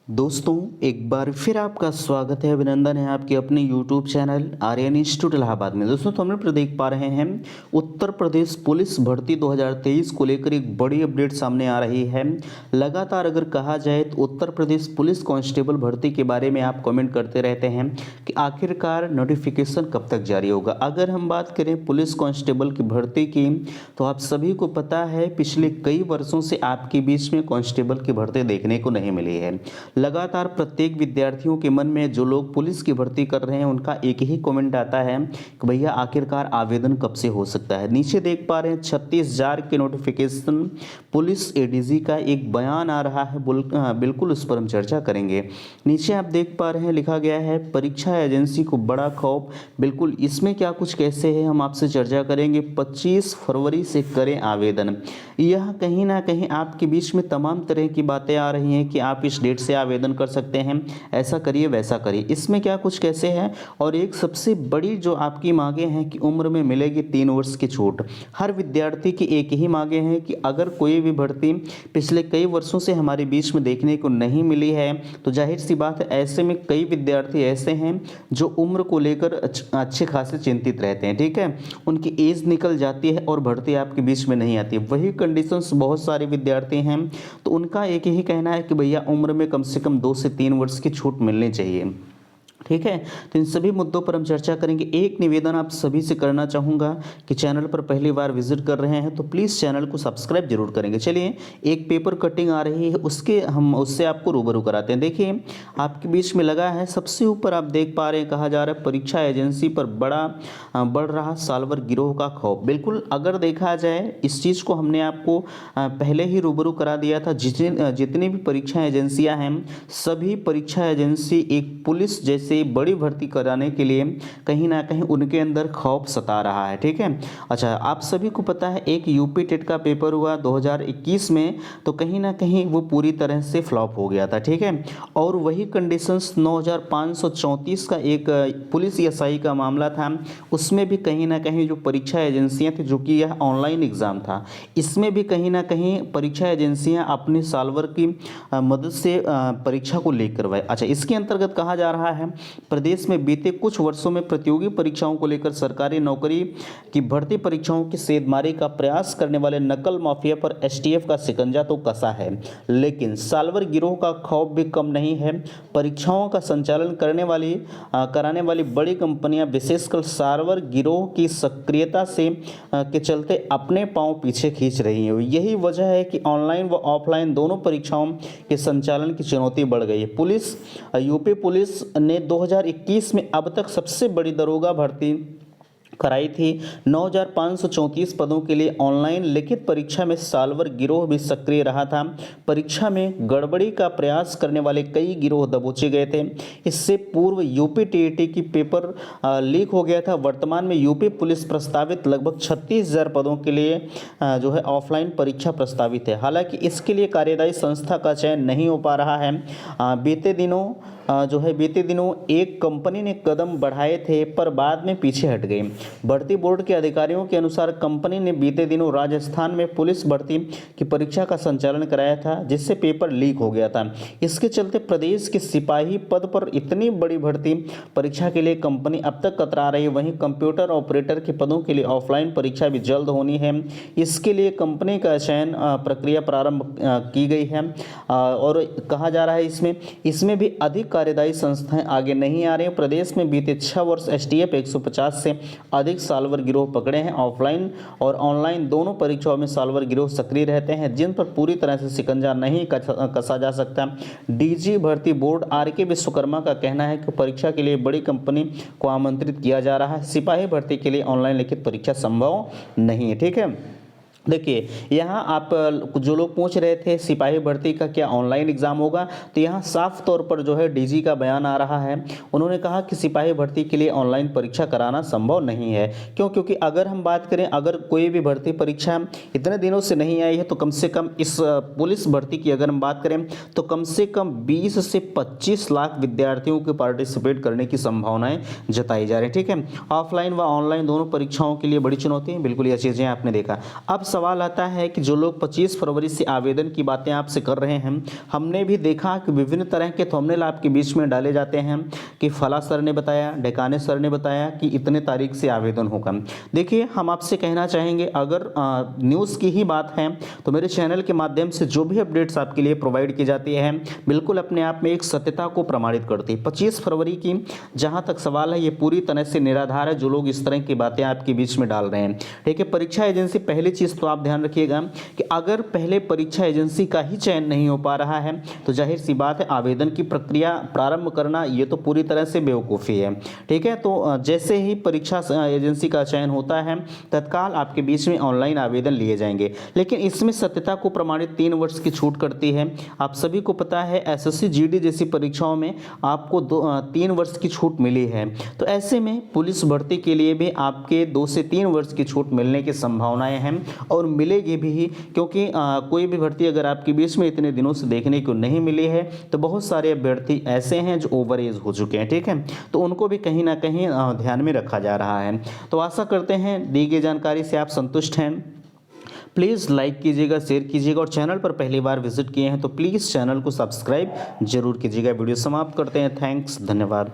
दोस्तों, एक बार फिर आपका स्वागत है, अभिनंदन है आपके अपने YouTube channel Aryan Institute Allahabad में। दोस्तों, तो हम लोग देख पा रहे हैं उत्तर प्रदेश पुलिस भर्ती 2023 को लेकर एक बड़ी अपडेट सामने आ रही है। लगातार अगर कहा जाए तो उत्तर प्रदेश पुलिस कांस्टेबल भर्ती के बारे में आप कमेंट करते रहते हैं कि आखिरकार नोटिफिकेशन कब तक जारी होगा। अगर हम बात करें पुलिस कांस्टेबल की भर्ती की, तो आप सभी को पता है पिछले कई वर्षों से आपके बीच में कांस्टेबल की भर्ती देखने को नहीं मिली है। लगातार प्रत्येक विद्यार्थियों के मन में जो लोग पुलिस की भर्ती कर रहे हैं उनका एक ही कमेंट आता है कि भैया आखिरकार आवेदन कब से हो सकता है। नीचे देख पा रहे हैं 36,000 के नोटिफिकेशन पुलिस एडीजी का एक बयान आ रहा है, बिल्कुल उस पर हम चर्चा करेंगे। नीचे आप देख पा रहे हैं लिखा गया है परीक्षा एजेंसी को बड़ा खौफ, बिल्कुल इसमें क्या कुछ कैसे है हम आपसे चर्चा करेंगे। 25 फरवरी से करें आवेदन। यह कहीं ना कहीं आपके बीच में तमाम तरह की बातें आ रही हैं कि आप इस डेट से आवेदन कर सकते हैं, ऐसा करिए वैसा करिए। इसमें क्या कुछ कैसे है, और एक सबसे बड़ी जो आपकी मांगे हैं कि उम्र में मिलेगी 3 वर्ष की छूट। हर विद्यार्थी की एक ही मांगे हैं कि अगर कोई भी भर्ती पिछले कई वर्षों से हमारे बीच में देखने को नहीं मिली है तो जाहिर सी बात है ऐसे में कई विद्यार्थी ऐसे हैं जो उम्र को लेकर अच्छे खासे चिंतित रहते हैं। ठीक है, उनकी एज निकल जाती है और भर्ती आपके बीच में नहीं आती। वही कंडीशंस बहुत सारे विद्यार्थी हैं, तो उनका एक ही कहना है कि भैया उम्र में कम से कम 2 से 3 वर्ष की छूट मिलनी चाहिए। ठीक है, तो इन सभी मुद्दों पर हम चर्चा करेंगे। एक निवेदन आप सभी से करना चाहूँगा कि चैनल पर पहली बार विजिट कर रहे हैं तो प्लीज़ चैनल को सब्सक्राइब जरूर करेंगे। चलिए, एक पेपर कटिंग आ रही है, उससे आपको रूबरू कराते हैं। देखिए, आपके बीच में लगा है सबसे ऊपर आप देख पा रहे हैं, कहा जा रहा है परीक्षा एजेंसी पर बढ़ रहा साल्वर गिरोह का खौफ। बिल्कुल, अगर देखा जाए इस चीज़ को हमने आपको पहले ही रूबरू करा दिया था। जितनी भी परीक्षा एजेंसियाँ हैं, सभी परीक्षा एजेंसी एक पुलिस जैसे बड़ी भर्ती कराने के लिए कहीं ना कहीं उनके अंदर खौफ सता रहा है। ठीक है, अच्छा, आप सभी को पता है एक यूपी टेट का पेपर हुआ 2021 में, तो कहीं ना कहीं वो पूरी तरह से फ्लॉप हो गया था। ठीक है, और वही कंडीशंस 9534 का एक पुलिस एसआई का मामला था, उसमें भी कहीं ना कहीं जो परीक्षा एजेंसियां थी, जो कि यह ऑनलाइन एग्जाम था, इसमें भी कहीं ना कहीं परीक्षा एजेंसियां अपने सॉल्वर की मदद से परीक्षा को लीक करवाए। अच्छा, इसके अंतर्गत कहा जा रहा है प्रदेश में बीते कुछ वर्षों में प्रतियोगी परीक्षाओं को लेकर सरकारी नौकरी की भर्ती परीक्षाओं की सेधमारी का प्रयास करने वाले नकल माफिया पर एसटीएफ का शिकंजा तो कसा है, लेकिन साल्वर गिरोह का खौफ भी कम नहीं है। परीक्षाओं का संचालन कराने वाली बड़ी कंपनियां विशेषकर साल्वर गिरोह की सक्रियता से के चलते अपने पांव पीछे खींच रही हैं। यही वजह है कि ऑनलाइन व ऑफलाइन दोनों परीक्षाओं के संचालन की चुनौती बढ़ गई है। यूपी पुलिस ने 2021 में अब तक सबसे बड़ी दरोगा भर्ती कराई थी। 9,534 पदों के लिए ऑनलाइन लिखित परीक्षा में साल्वर गिरोह भी सक्रिय रहा था। परीक्षा में गड़बड़ी का प्रयास करने वाले कई गिरोह दबोचे गए थे। इससे पूर्व यूपी टीईटी की पेपर लीक हो गया था। वर्तमान में यूपी पुलिस प्रस्तावित लगभग 36,000 पदों के लिए जो है ऑफलाइन परीक्षा प्रस्तावित है। हालांकि इसके लिए कार्यदायी संस्था का चयन नहीं हो पा रहा है। बीते दिनों एक कंपनी ने कदम बढ़ाए थे पर बाद में पीछे हट गई। भर्ती बोर्ड के अधिकारियों के अनुसार कंपनी ने बीते दिनों राजस्थान में पुलिस भर्ती की परीक्षा का संचालन कराया था, जिससे पेपर लीक हो गया था। इसके चलते प्रदेश के सिपाही पद पर इतनी बड़ी भर्ती परीक्षा के लिए कंपनी अब तक कतरा रही है। वहीं कंप्यूटर ऑपरेटर के पदों के लिए ऑफलाइन परीक्षा भी जल्द होनी है। इसके लिए कंपनी का चयन प्रक्रिया प्रारंभ की गई है, और कहा जा रहा है इसमें भी अधिक कार्यदायी संस्थाएं आगे नहीं आ रही हैं। प्रदेश में बीते 6 वर्ष एसटीएफ 150 से अधिक साल्वर गिरोह पकड़े हैं। ऑफलाइन और ऑनलाइन दोनों परीक्षाओं में साल्वर गिरोह सक्रिय रहते हैं, जिन पर पूरी तरह से शिकंजा नहीं कसा जा सकता। डीजी भर्ती बोर्ड आरके विश्वकर्मा का कहना है कि परीक्षा के लिए बड़ी कंपनी को आमंत्रित किया जा रहा है। सिपाही भर्ती के लिए ऑनलाइन लिखित परीक्षा संभव नहीं है। ठीक है, देखिए, यहाँ आप जो लोग पूछ रहे थे सिपाही भर्ती का क्या ऑनलाइन एग्जाम होगा, तो यहाँ साफ तौर पर जो है डीजी का बयान आ रहा है। उन्होंने कहा कि सिपाही भर्ती के लिए ऑनलाइन परीक्षा कराना संभव नहीं है। क्योंकि अगर हम बात करें, अगर कोई भी भर्ती परीक्षा इतने दिनों से नहीं आई है, तो कम से कम इस पुलिस भर्ती की अगर हम बात करें तो कम से कम 20 से 25 लाख विद्यार्थियों के पार्टिसिपेट करने की संभावनाएं जताई जा रही है। ठीक है, ऑफलाइन व ऑनलाइन दोनों परीक्षाओं के लिए बड़ी चुनौती है। बिल्कुल, ये चीज़ें आपने देखा। अब सवाल आता है कि जो लोग 25 फरवरी से आवेदन की बातें आपसे कर रहे हैं, हमने भी देखा कि विभिन्न तरह के थंबनेल आपके बीच में डाले जाते हैं कि फला सर ने बताया, डेकाने सर ने बताया कि इतने तारीख से आवेदन होगा। देखिए, हम आपसे कहना चाहेंगे, अगर न्यूज़ की ही बात है तो मेरे चैनल के माध्यम से जो भी अपडेट्स आपके लिए प्रोवाइड की जाती है बिल्कुल अपने आप में एक सत्यता को प्रमाणित करती है। 25 फरवरी की जहां तक सवाल है, ये पूरी तरह से निराधार है जो लोग इस तरह की बातें आपके बीच में डाल रहे हैं। ठीक है, परीक्षा एजेंसी, पहली चीज़ तो आप ध्यान रखिएगा कि अगर पहले परीक्षा एजेंसी का ही चयन नहीं हो पा रहा है तो जाहिर सी बात है आवेदन की प्रक्रिया प्रारंभ करना ये तो पूरी तरह से बेवकूफ़ी है। ठीक है, तो जैसे ही परीक्षा एजेंसी का चयन होता है तत्काल आपके बीच में ऑनलाइन आवेदन लिए जाएंगे, लेकिन इसमें सत्यता को प्रमाणित 3 वर्ष की छूट करती है। आप सभी को पता है एसएससी जीडी जैसी परीक्षाओं में आपको 3 वर्ष की छूट मिली है, तो ऐसे में पुलिस भर्ती के लिए भी आपके 2 से 3 वर्ष की छूट मिलने की संभावनाएं हैं और मिलेगी भी, क्योंकि कोई भी भर्ती अगर आपके बीच में इतने दिनों से देखने को नहीं मिली है तो बहुत सारे अभ्यर्थी ऐसे हैं जो ओवर एज हो चुके हैं। ठीक है, तो उनको भी कहीं ना कहीं ध्यान में रखा जा रहा है। तो आशा करते हैं दी गई जानकारी से आप संतुष्ट हैं। प्लीज़ लाइक कीजिएगा, शेयर कीजिएगा और चैनल पर पहली बार विजिट किए हैं तो प्लीज़ चैनल को सब्सक्राइब जरूर कीजिएगा। वीडियो समाप्त करते हैं। थैंक्स, धन्यवाद।